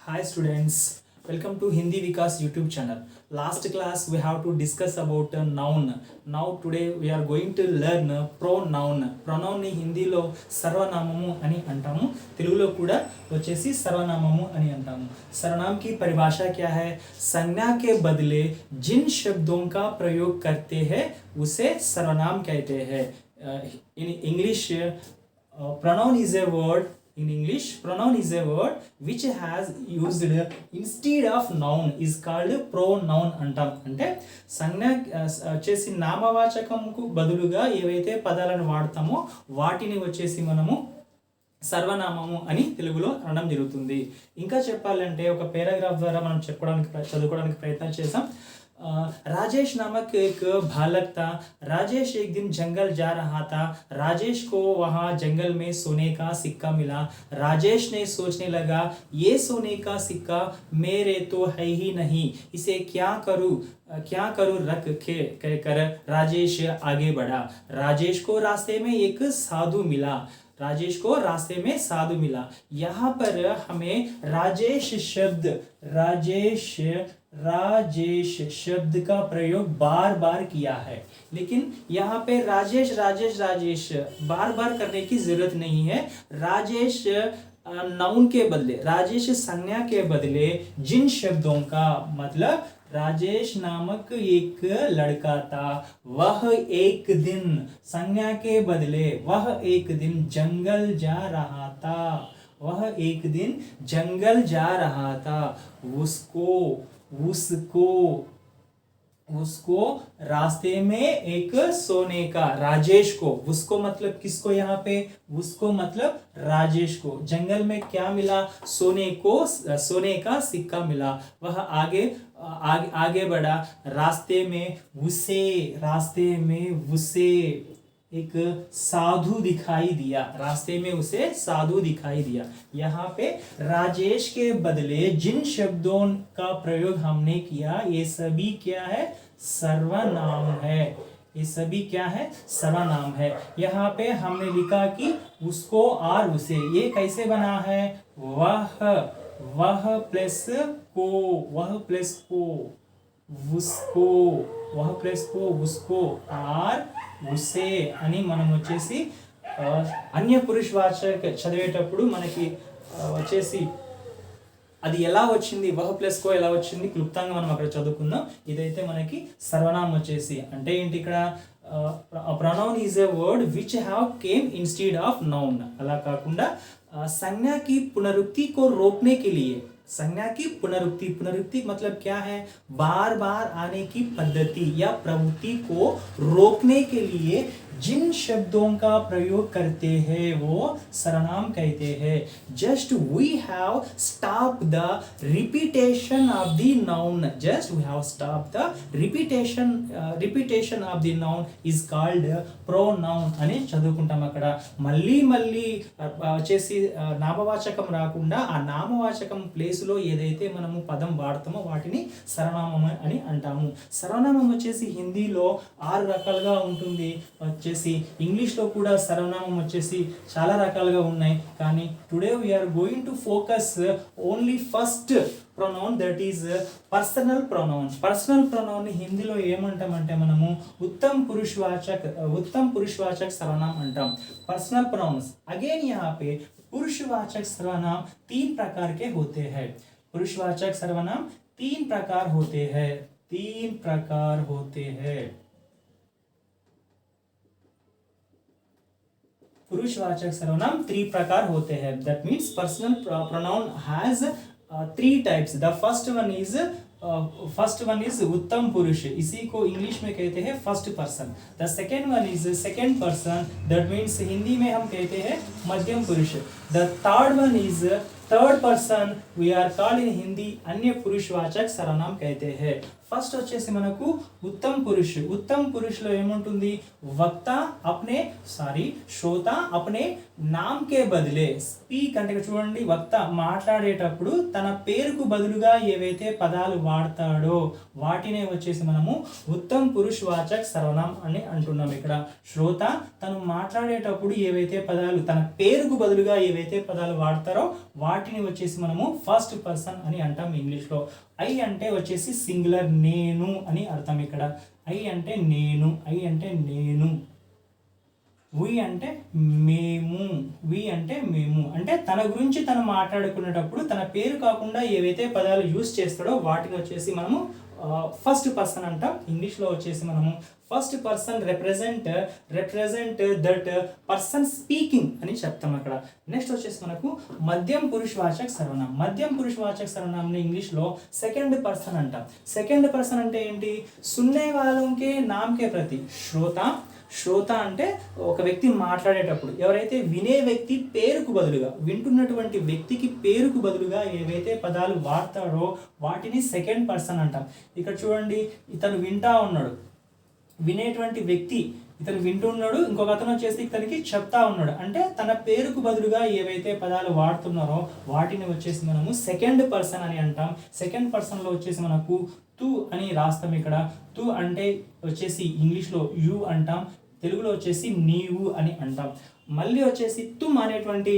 Hi students, welcome to Hindi Vikas YouTube channel. Last class we have to discuss about a noun. Now today we are going to learn pronoun. Pronoun ni హిందీలో సర్వనామము అని అంటాము, తెలుగులో కూడా వచ్చేసి సర్వనామము అని అంటాము. सर्वनाम की परिभाषा क्या है? संज्ञा के बदले जिन शब्दों का प्रयोग करते हैं उसे सर्वनाम कहते हैं. In English, pronoun is a word. In English, pronoun is a word which has used instead of noun is called pronoun అంటాం. అంటే సంజ్ఞ వచ్చేసి నామవాచకంకు బదులుగా ఏవైతే పదాలను వాడతామో వాటిని వచ్చేసి మనము సర్వనామము అని తెలుగులో అనడం జరుగుతుంది. ఇంకా చెప్పాలంటే ఒక పేరాగ్రాఫ్ ద్వారా మనం చదువుకోవడానికి ప్రయత్నం చేసాం. राजेश नामक एक बालक था. राजेश एक दिन जंगल जा रहा था. राजेश को वहाँ जंगल में सोने का सिक्का मिला. राजेश ने सोचने लगा, ये सोने का सिक्का मेरे तो है ही नहीं, इसे क्या करूँ रख के कहकर राजेश आगे बढ़ा. राजेश को रास्ते में एक साधु मिला. यहाँ पर हमें राजेश शब्द का प्रयोग बार बार किया है, लेकिन यहाँ पे राजेश बार बार करने की जरूरत नहीं है. राजेश नाउन के बदले, राजेश संज्ञा के बदले जिन शब्दों का मतलब राजेश नामक एक लड़का था. वह एक दिन, संज्ञा के बदले वह एक दिन जंगल जा रहा था. उसको रास्ते में एक सोने का, राजेश को, उसको मतलब किसको, यहाँ पे उसको मतलब राजेश को, जंगल में क्या मिला? सोने का सिक्का मिला. वह आगे बढ़ा. रास्ते में उसे एक साधु दिखाई दिया. यहाँ पे राजेश के बदले जिन शब्दों का प्रयोग हमने किया ये सभी क्या है? सर्वनाम है. यहाँ पे हमने लिखा कि उसको और उसे, ये कैसे बना है? वह प्लस को, उसको और उसे అని మనం వచ్చేసి అన్య పురుషవాచక చదివేటప్పుడు మనకి వచ్చేసి అది ఎలా వచ్చింది, వహ ప్లస్ కో ఎలా వచ్చింది క్లుప్తంగా మనం అక్కడ చదువుకుందాం. ఇదైతే మనకి సర్వనామం వచ్చేసి అంటే ఏంటి ఇక్కడ? pronoun is a word which have came instead of noun. అలా కాకుండా संज्ञा की पुनरुक्ति को रोकने के लिए, संज्ञा की पुनरुक्ति मतलब क्या है? बार बार आने की पद्धति या प्रवृत्ति को रोकने के लिए जिन शब्दों का प्रयोग करते हैं वो सर्वनाम कहते हैं. Just we have stopped the repetition of the noun. Repetition of the noun is called pronoun అని చదువుకుంటాం. అక్కడ మళ్ళీ వచ్చేసి నామవాచకం రాకుండా ఆ నామవాచకం ప్లేస్లో ఏదైతే మనము పదం వాడతామో వాటిని సర్వనామం అని అంటాము. సర్వనామం వచ్చేసి హిందీలో 6 రకాలుగా ఉంటుంది. వచ్చేసి ఇంగ్లీష్లో కూడా సర్వనామం వచ్చేసి చాలా రకాలుగా ఉన్నాయి. కానీ today we are going to focus only first pronoun, that is personal pronoun ని హిందీలో ఏమంటామంటే మనము उत्तम पुरुषवाचक सर्वनाम अंटाम. पर्सनल प्रोनाउंस अगेन यहाँ पे पुरुषवाचक सर्वनाम 3 प्रकार के होते हैं. पुरुषवाचक सर्वनाम 3 प्रकार होते हैं. पुरुषवाचक सर्वनाम 3 प्रकार होते हैं. That means personal pronoun has 3 types. The first one is उत्तम पुरुष, इसी को इंग्लिश में कहते हैं first person. The second one is second person, that means Hindi में हम कहते हैं मध्यम पुरुष. The third one is third person, we are called in Hindi अन्य पुरुषवाचक सर्वनाम कहते हैं. ఫస్ట్ వచ్చేసి మనకు ఉత్తమ్ పురుష్. ఉత్తమ్ పురుష్లో ఏముంటుంది, వక్త అప్నే శ్రోత అప్నే నామ్ కే బదిలే స్పీక్ అంటే చూడండి, వక్త మాట్లాడేటప్పుడు తన పేరుకు బదులుగా ఏవైతే పదాలు వాడతాడో వాటినే వచ్చేసి మనము ఉత్తమ్ పురుష్ వాచక్ సర్వనామ్ అని అంటున్నాం. ఇక్కడ శ్రోత తను మాట్లాడేటప్పుడు ఏవైతే పదాలు తన పేరుకు బదులుగా ఏవైతే పదాలు వాడతారో వాటిని వచ్చేసి మనము ఫస్ట్ పర్సన్ అని అంటాం ఇంగ్లీష్లో. ఐ అంటే వచ్చేసి సింగులర్, నేను అని అర్థం. ఇక్కడ ఐ అంటే నేను, ఐ అంటే నేను. వి అంటే మేము, వి అంటే మేము. అంటే తన గురించి తను మాట్లాడుకునేటప్పుడు తన పేరు కాకుండా ఏవైతే పదాలు యూజ్ చేస్తాడో వాటిని వచ్చేసి మనము ఫస్ట్ పర్సన్ అంటాం. ఇంగ్లీష్లో వచ్చేసి మనము first person represent that person speaking అని చెప్తాం అక్కడ. నెక్స్ట్ వచ్చేసి మనకు మధ్యం పురుష వాచక్ సర్వనామం. మధ్యం పురుష వాచక్ సర్వనామం ఇంగ్లీష్లో సెకండ్ పర్సన్ అంటాం. సెకండ్ పర్సన్ అంటే ఏంటి, సున్నే వాలోంకే నామ్కే ప్రతి శ్రోత అంటే ఒక వ్యక్తి మాట్లాడేటప్పుడు ఎవరైతే వినే వ్యక్తి పేరుకు బదులుగా, వింటున్నటువంటి వ్యక్తికి పేరుకు బదులుగా ఏవైతే పదాలు వాడతాడో వాటిని సెకండ్ పర్సన్ అంటాం. ఇక్కడ చూడండి, ఇతను వింటా ఉన్నాడు, వినేటువంటి వ్యక్తి ఇతను వింటున్నాడు, ఇంకొక అతను వచ్చేసి ఇతనికి చెప్తా ఉన్నాడు. అంటే తన పేరుకు బదులుగా ఏవైతే పదాలు వాడుతున్నారో వాటిని వచ్చేసి మనము సెకండ్ పర్సన్ అని అంటాం. సెకండ్ పర్సన్లో వచ్చేసి మనకు తు అని రాస్తాం. ఇక్కడ తు అంటే వచ్చేసి ఇంగ్లీష్లో యు అంటాం, తెలుగులో వచ్చేసి నీవు అని అంటాం. మళ్ళీ వచ్చేసి తుమ్ అనేటువంటి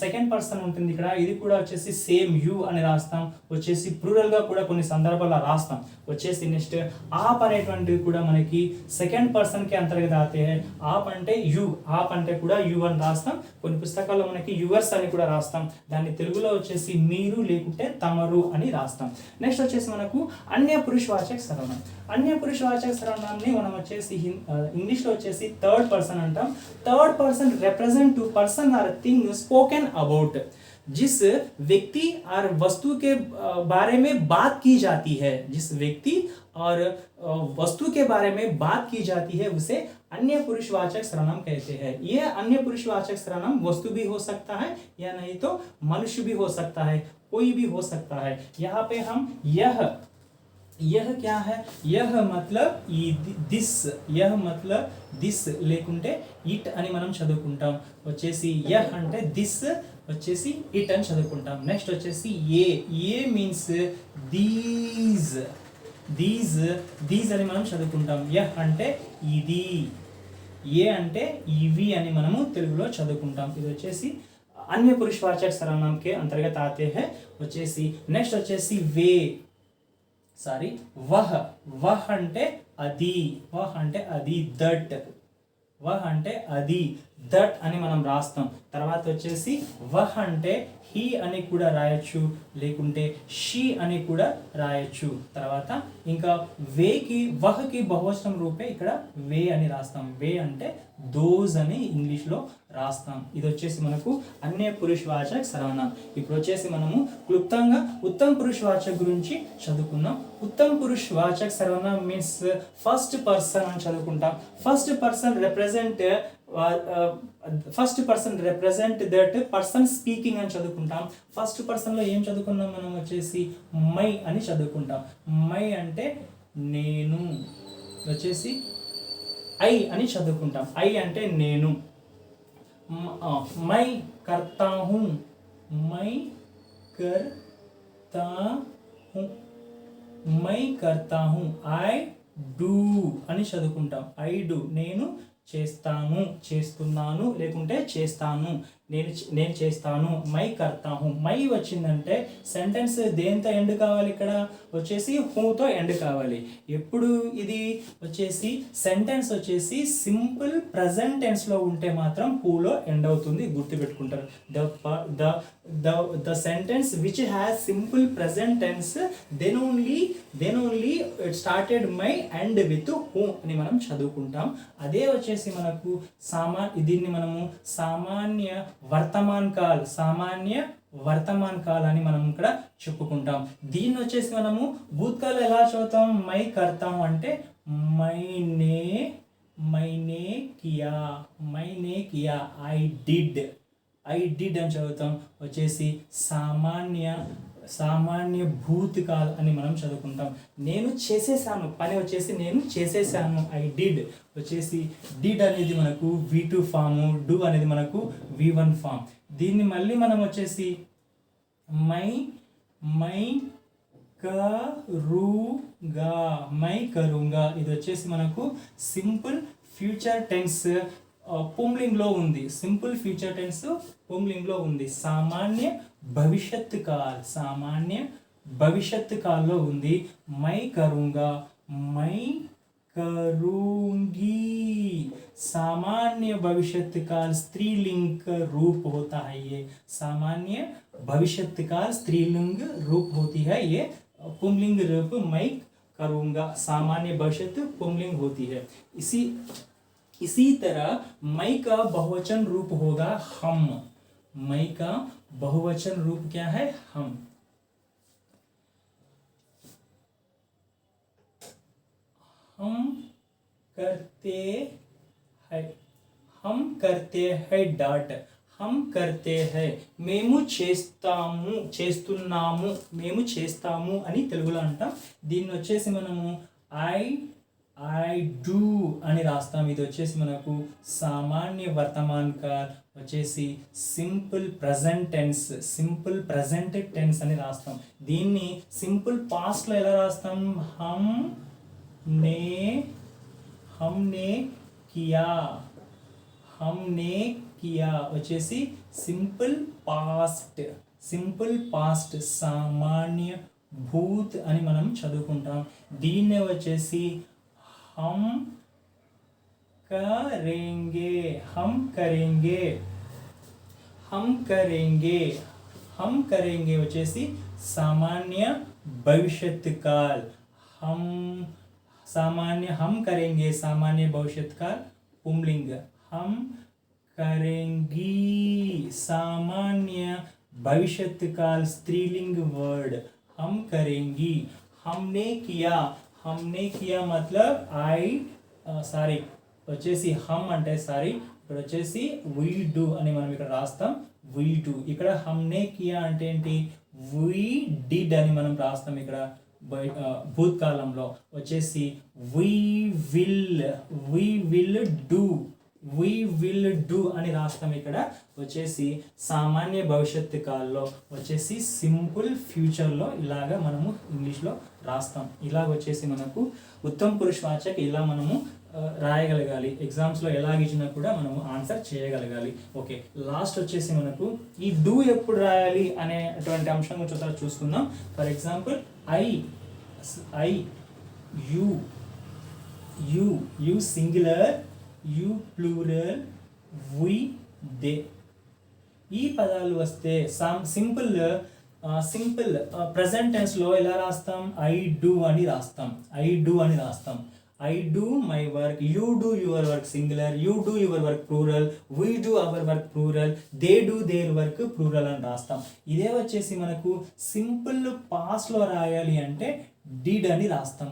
సెకండ్ పర్సన్ ఉంటుంది ఇక్కడ, ఇది కూడా వచ్చేసి సేమ్ యు అని రాస్తాం. వచ్చేసి ప్లూరల్గా కూడా కొన్ని సందర్భాల్లో రాస్తాం. వచ్చేసి నెక్స్ట్ ఆప్ అనేటువంటివి కూడా మనకి సెకండ్ పర్సన్కి అంతర్గత ఆతే. ఆప్ అంటే యు, ఆప్ అంటే కూడా యు అని రాస్తాం. కొన్ని పుస్తకాల్లో మనకి యువర్స్ అని కూడా రాస్తాం. దాన్ని తెలుగులో వచ్చేసి మీరు లేకుంటే తమరు అని రాస్తాం. నెక్స్ట్ వచ్చేసి మనకు అన్య పురుషవాచక సర్వనామం. అన్య పురుషవాచక సర్వనామాన్ని మనం వచ్చేసి ఇంగ్లీష్లో వచ్చేసి థర్డ్ పర్సన్ అంటాం. Third person represent to person or thing spoken about, जिस व्यक्ति और वस्तु के बारे में बात की जाती है, जिस व्यक्ति और वस्तु के बारे में बात की जाती है उसे अन्य पुरुषवाचक सर्वनाम कहते हैं. ये अन्य पुरुषवाचक सर्वनाम वस्तु भी हो सकता है या नहीं तो मनुष्य भी हो सकता है, कोई भी हो सकता है. यहाँ पे हम यह क्या है, यह मतलब దిస్, यह मतलब దిస్ లేకుంటే ఇట్ అని మనం చదువుకుంటాం. వచ్చేసి యహ్ అంటే దిస్, వచ్చేసి ఇట్ అని చదువుకుంటాం. నెక్స్ట్ వచ్చేసి ఏ మీన్స్ దీస్ అని మనం చదువుకుంటాం. యహ్ అంటే ఇది, ఏ అంటే ఇవి అని మనము తెలుగులో చదువుకుంటాం. ఇది వచ్చేసి अन्य पुरुषवाचक सर्वनाम के अंतर्गत आते हैं. వచ్చేసి నెక్స్ట్ వచ్చేసి వహ్ అంటే అది, వహ్ అంటే అది, దట్, వహ్ అంటే అది, దట్ అని మనం రాస్తాం. తర్వాత వచ్చేసి వహ్ అంటే హీ అని కూడా రాయొచ్చు, లేకుంటే షీ అని కూడా రాయొచ్చు. తర్వాత ఇంకా వహ్కి బహువచనం రూపే ఇక్కడ వే అని రాస్తాం. వే అంటే దోస్ అని ఇంగ్లీష్లో రాస్తాం. ఇది వచ్చేసి మనకు అన్య పురుషవాచక్ సర్వనామం. ఇప్పుడు వచ్చేసి మనము క్లుప్తంగా ఉత్తమ్ పురుషవాచక్ గురించి చదువుకుందాం. ఉత్తమ్ పురుషవాచక్ సర్వనామం మీన్స్ ఫస్ట్ పర్సన్ అని చదువుకుంటాం. First person represent that person speaking అని చదువుకుంటాం. ఫస్ట్ పర్సన్లో ఏం చదువుకున్నాం మనం, వచ్చేసి మై అని చదువుకుంటాం. మై అంటే నేను, వచ్చేసి ఐ అని చదువుకుంటాం. ఐ అంటే నేను. మై కర్తా హూ, మై కర్తా హూ, మై కర్తా హూ. ఐ డూ అని చదువుకుంటాం. ఐ డూ నేను చేస్తాను, చేస్తున్నాను, లేకుంటే చేస్తాను, నేను చేస్తాను. మై కర్తా హూ. మై వచ్చిందంటే సెంటెన్స్ దేంతో ఎండ్ కావాలి, ఇక్కడ వచ్చేసి హూతో ఎండ్ కావాలి. ఎప్పుడు ఇది వచ్చేసి సెంటెన్స్ వచ్చేసి సింపుల్ ప్రజెంట్ టెన్స్లో ఉంటే మాత్రం హూలో ఎండ్ అవుతుంది, గుర్తుపెట్టుకుంటారు. the sentence which has simple present tense then only it started my end with who అని మనం చదువుకుంటాం. అదే వచ్చేసి మనకు దీన్ని మనము సామాన్య వర్తమాన్ కాల్ అని మనం ఇక్కడ చెప్పుకుంటాం. దీన్ని వచ్చేసి మనము భూతకాలం ఎలా చదువుతాం, మై కర్తాం అంటే మైనే కియా, ఐ డిడ్ అని చదువుతాం. వచ్చేసి సామాన్య సామాన్య భూతకాల్ అని మనం చదువుకుంటాం. నేను చేసేసాను, పని వచ్చేసి నేను చేసేసాను, ఐ డిడ్ వచ్చేసి డిడ్ అనేది మనకు V2 ఫాము, డూ అనేది మనకు V1 ఫామ్. దీన్ని మళ్ళీ మనం వచ్చేసి మై కరుంగా ఇది వచ్చేసి మనకు సింపుల్ ఫ్యూచర్ టెన్స్ పుంలింగ్లో ఉంది. సింపుల్ ఫ్యూచర్ టెన్స్ పుంలింగ్లో ఉంది. సామాన్య భవిష్యత్ కాల్లో ఉంది. మై కరుంగా, మై करूंगी. सामान्य भविष्यत काल स्त्रीलिंग रूप होता है. ये सामान्य भविष्यत काल स्त्रीलिंग रूप होती है. ये पुंलिंग रूप मैं करूंगा. सामान्य भविष्यत पुंलिंग होती है. इसी तरह मैं का बहुवचन रूप होगा हम. मैं का बहुवचन रूप क्या है? हम. हम करते हैं डॉट. हम करते हैं మేము చేస్తున్నాము అని తెలుగులో అంటాం. దీన్ని వచ్చేసి మనము ఐ డూ అని రాస్తాం. ఇది వచ్చేసి మనకు సామాన్య వర్తమాన్ కాల్ వచ్చేసి సింపుల్ ప్రజెంట్ టెన్స్ అని రాస్తాం. దీన్ని సింపుల్ పాస్ట్లో ఎలా రాస్తాం? हमने किया వచ్చేసి సింపుల్ పాస్ట్ సామాన్య భూత్ అని మనం చదువుకుంటాం. దీన్నే వచ్చేసి हम करेंगे వచ్చేసి సామాన్య భవిష్యత్ కాల్. हम करेंगे सामान्य भविष्यत काल पुंलिंग. हम करेंगी सामान्य भविष्यत काल स्त्रीलिंग वर्ड. हम करेंगी. हमने किया मतलब వచ్చేసి హమ్ అంటే సారీ, ఇక్కడ వచ్చేసి వీ డూ అని మనం ఇక్కడ రాస్తాం. We do. ఇక్కడ హమ్నే కియా అంటే ఏంటి? వీ డిడ్ అని మనం రాస్తాం. ఇక్కడ భూతకాలంలో వచ్చేసి we will do అని రాస్తాం. ఇక్కడ వచ్చేసి సామాన్య భవిష్యత్తు కాలంలో వచ్చేసి సింపుల్ ఫ్యూచర్లో ఇలాగా మనము ఇంగ్లీష్లో రాస్తాం. ఇలాగ వచ్చేసి మనకు ఉత్తమ పురుషవాచక్ ఇలా మనము రాయగలగాలి. ఎగ్జామ్స్లో ఎలాగిచ్చినా కూడా మనము ఆన్సర్ చేయగలగాలి. ఓకే, లాస్ట్ వచ్చేసి మనకు ఈ డూ ఎప్పుడు రాయాలి అనేటువంటి అంశం గురించి చూసుకుందాం. For example I, you singular, you plural, we they. ఈ పదాలు వస్తే సింపుల్ ప్రెజెంట్ టెన్స్లో ఎలా రాస్తాం? ఐ డూ అని రాస్తాం. I do my work, you do your work singular, you do your work plural, we do our work plural, they do their work plural అని రాస్తాం. ఇదే వచ్చేసి మనకు సింపుల్ పాస్ట్లో రాయాలి అంటే డిడ్ అని రాస్తాం.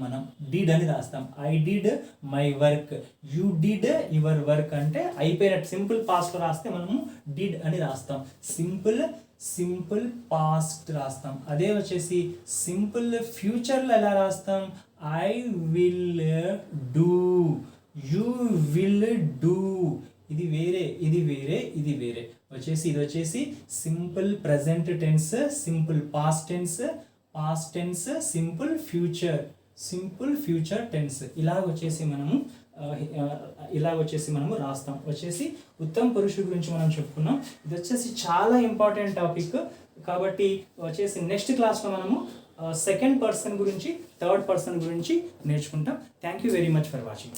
I did my work, you did your work అంటే అయిపోయినట్టు. సింపుల్ పాస్ట్లో రాస్తే మనము డిడ్ అని రాస్తాం. సింపుల్ పాస్ట్ రాస్తాం. అదే వచ్చేసి సింపుల్ ఫ్యూచర్లో ఎలా రాస్తాం? I will do, you will do. ఇది వేరే ఇది వేరే వచ్చేసి ఇది వచ్చేసి simple present tense, simple past tense, simple future tense. ఇలాగ వచ్చేసి మనము రాస్తాం. వచ్చేసి ఉత్తమ పురుషుడు గురించి మనం చెప్పుకున్నాం. ఇది వచ్చేసి చాలా ఇంపార్టెంట్ టాపిక్ కాబట్టి వచ్చేసి నెక్స్ట్ క్లాస్లో మనము సెకండ్ పర్సన్ గురించి, థర్డ్ పర్సన్ గురించి నేర్చుకుంటాం. Thank you very much for watching.